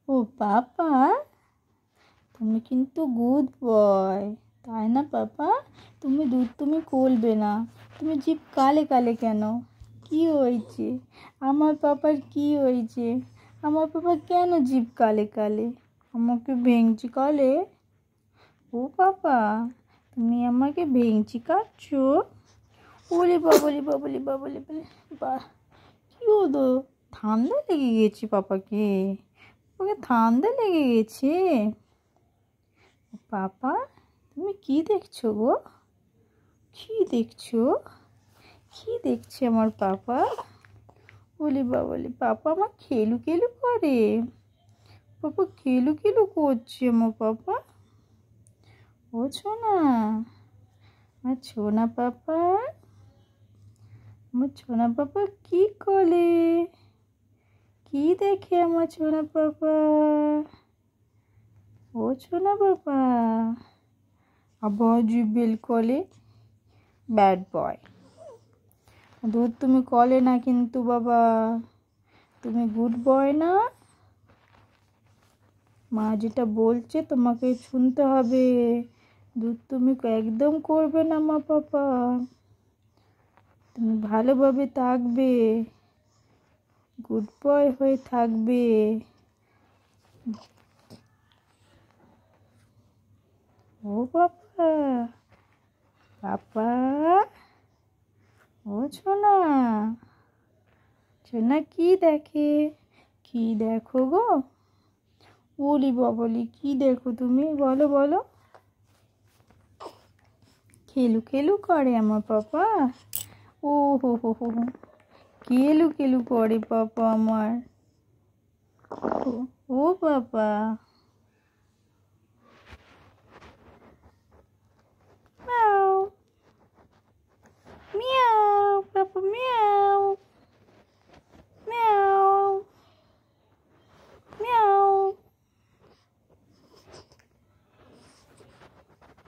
ও পাপা, তুমি কিন্তু good boy, তাই না পাপা? তুমি খুলবে না, তুমি জিভ কালে কালে কেন? কি হয়েছে আমার পাপার? কি হয়েছে আমার পাপা? কেন জিভ কালে কালে? আমাকে ভেঙচি কালে? ও পাপা, তুমি আমাকে ভেঙচি কাটছো? ওরে বাবলি বাবলি বাবলি বলে বা, কি হলো? ঠান্ডা লেগে গেছে পাপাকে? ওকে ঠান্ডা লেগে গেছে? পাপা, তুমি কি দেখছো গো? কি দেখছো? কি দেখছে আমার পাপা? বলি বাবলি, পাপা আমার খেলু খেলু করে। পাপা খেলু খেলু করছে আমার পাপা। ও ছোনা, আমার ছোনা পাপা, আমার ছোনা পাপা কি করে? কি দেখে আমার ছোনা পাপা? ও ছোনা পাপা, আবার জিভ কলে। Bad boy. দুধ তুমি কলে না কিন্তু বাবা, তুমি গুড বয় না। মা যেটা বলছে তোমাকে শুনতে হবে। দুধ তুমি একদম করবে না মা পাপা, তুমি ভালোভাবে থাকবে, গুড বয় হয়ে থাকবে। ও পাপা, পাপা, ও ছোনা, ছোনা কি দেখে? কি দেখো গো? বলি বাবলি, কি দেখো তুমি? বলো বলো। খেলু খেলু করে আমার পাপা? ও হো, খেলু খেলু করে পাপা আমার। ও পাপা।